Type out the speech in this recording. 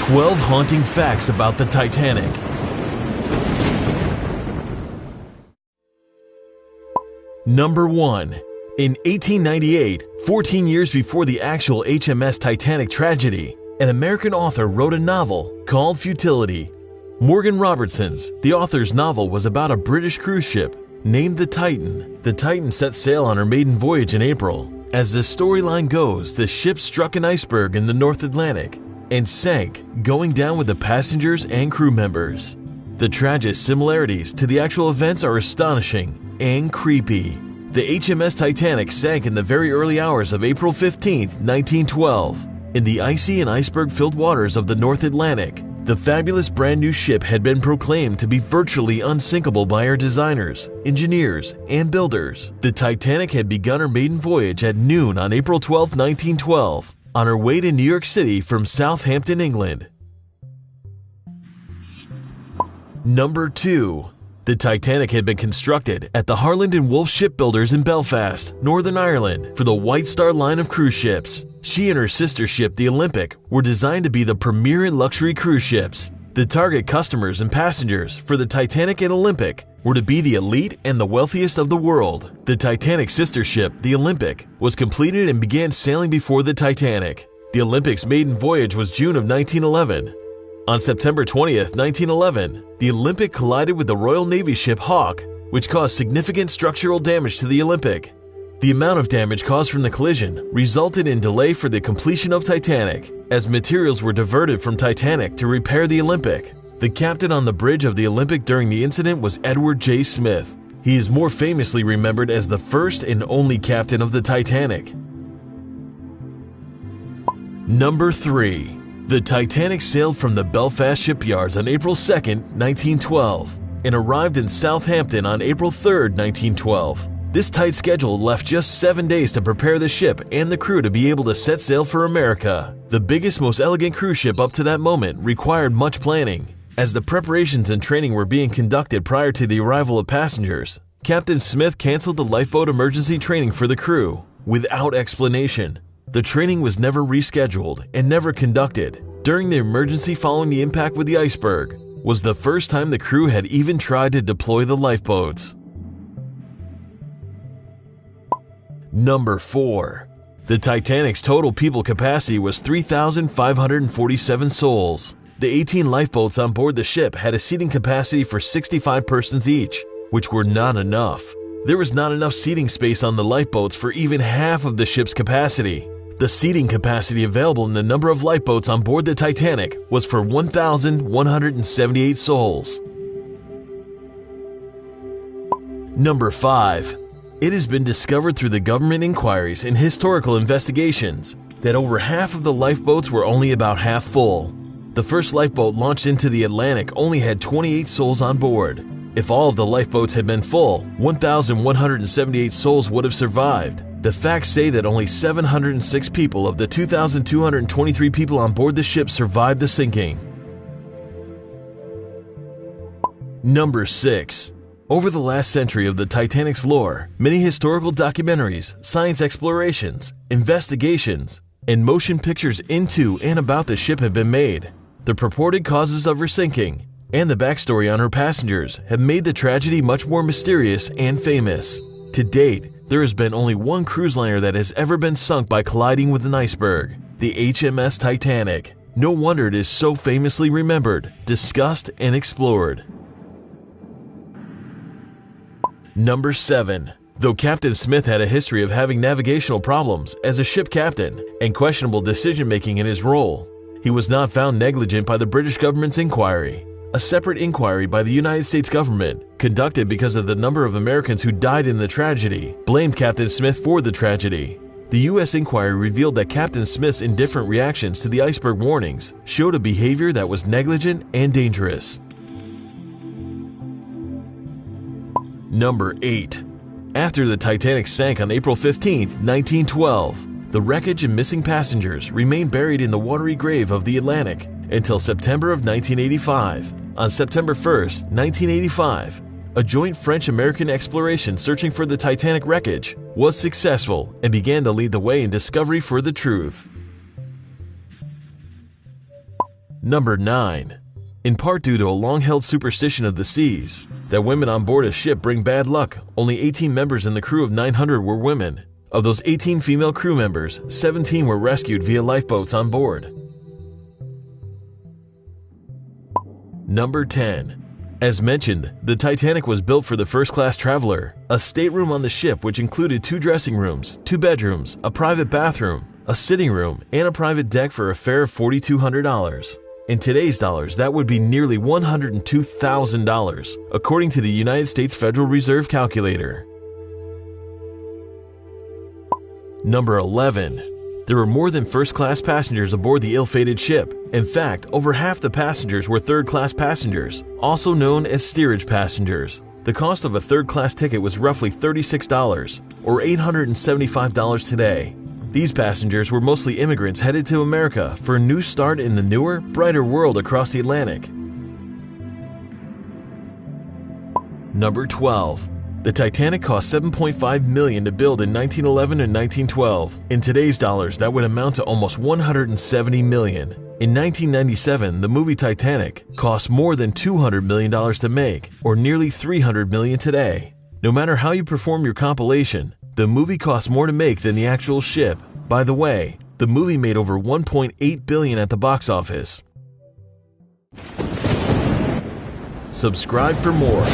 12 haunting facts about the Titanic. Number 1. In 1898, 14 years before the actual HMS Titanic tragedy, an American author wrote a novel called Futility. Morgan Robertson's, the author's novel, was about a British cruise ship named the Titan. The Titan set sail on her maiden voyage in April. As the storyline goes, the ship struck an iceberg in the North Atlantic and sank, going down with the passengers and crew members. The tragic similarities to the actual events are astonishing and creepy. The HMS Titanic sank in the very early hours of April 15, 1912. In the icy and iceberg-filled waters of the North Atlantic, the fabulous brand new ship had been proclaimed to be virtually unsinkable by her designers, engineers, and builders. The Titanic had begun her maiden voyage at noon on April 12, 1912, on her way to New York City from Southampton, England. Number 2. The Titanic had been constructed at the Harland & Wolff Shipbuilders in Belfast, Northern Ireland, for the White Star line of cruise ships. She and her sister ship, the Olympic, were designed to be the premier luxury cruise ships. The target customers and passengers for the Titanic and Olympic were to be the elite and the wealthiest of the world. The Titanic sister ship, the Olympic, was completed and began sailing before the Titanic. The Olympic's maiden voyage was June of 1911. On September 20th, 1911, the Olympic collided with the Royal Navy ship Hawke, which caused significant structural damage to the Olympic. The amount of damage caused from the collision resulted in delay for the completion of Titanic, as materials were diverted from Titanic to repair the Olympic. The captain on the bridge of the Olympic during the incident was Edward J. Smith. He is more famously remembered as the first and only captain of the Titanic. Number 3. The Titanic sailed from the Belfast shipyards on April 2, 1912, and arrived in Southampton on April 3, 1912. This tight schedule left just 7 days to prepare the ship and the crew to be able to set sail for America. The biggest, most elegant cruise ship up to that moment required much planning. As the preparations and training were being conducted prior to the arrival of passengers, Captain Smith canceled the lifeboat emergency training for the crew without explanation. The training was never rescheduled and never conducted. During the emergency following the impact with the iceberg was the first time the crew had even tried to deploy the lifeboats. Number 4. The Titanic's total people capacity was 3,547 souls. The 18 lifeboats on board the ship had a seating capacity for 65 persons each, which were not enough. There was not enough seating space on the lifeboats for even half of the ship's capacity. The seating capacity available in the number of lifeboats on board the Titanic was for 1,178 souls. Number 5. It has been discovered through the government inquiries and historical investigations that over half of the lifeboats were only about half full. The first lifeboat launched into the Atlantic only had 28 souls on board. If all of the lifeboats had been full, 1,178 souls would have survived. The facts say that only 706 people of the 2,223 people on board the ship survived the sinking. Number 6. Over the last century of the Titanic's lore, many historical documentaries, science explorations, investigations, and motion pictures into and about the ship have been made. The purported causes of her sinking and the backstory on her passengers have made the tragedy much more mysterious and famous. To date, there has been only one cruise liner that has ever been sunk by colliding with an iceberg, the HMS Titanic. No wonder it is so famously remembered, discussed, and explored. Number 7. Though Captain Smith had a history of having navigational problems as a ship captain and questionable decision-making in his role, he was not found negligent by the British government's inquiry. A separate inquiry by the United States government, conducted because of the number of Americans who died in the tragedy, blamed Captain Smith for the tragedy. The U.S. inquiry revealed that Captain Smith's indifferent reactions to the iceberg warnings showed a behavior that was negligent and dangerous. Number 8. After the Titanic sank on April 15, 1912, the wreckage and missing passengers remained buried in the watery grave of the Atlantic until September of 1985. On September 1, 1985, a joint French-American exploration searching for the Titanic wreckage was successful and began to lead the way in discovery for the truth. Number 9. In part due to a long-held superstition of the seas, that women on board a ship bring bad luck, only 18 members in the crew of 900 were women. Of those 18 female crew members, 17 were rescued via lifeboats on board. Number 10. As mentioned, the Titanic was built for the first-class traveler. A stateroom on the ship which included 2 dressing rooms, 2 bedrooms, a private bathroom, a sitting room, and a private deck for a fare of $4,200. In today's dollars, that would be nearly $102,000, according to the United States Federal Reserve calculator. Number 11. There were more than first-class passengers aboard the ill-fated ship. In fact, over half the passengers were third-class passengers, also known as steerage passengers. The cost of a third-class ticket was roughly $36, or $875 today. These passengers were mostly immigrants headed to America for a new start in the newer, brighter world across the Atlantic. Number 12. The Titanic cost $7.5 million to build in 1911 and 1912. In today's dollars, that would amount to almost $170 million. In 1997, the movie Titanic cost more than $200 million to make, or nearly $300 million today. No matter how you perform your compilation, the movie costs more to make than the actual ship. By the way, the movie made over $1.8 billion at the box office. Subscribe for more.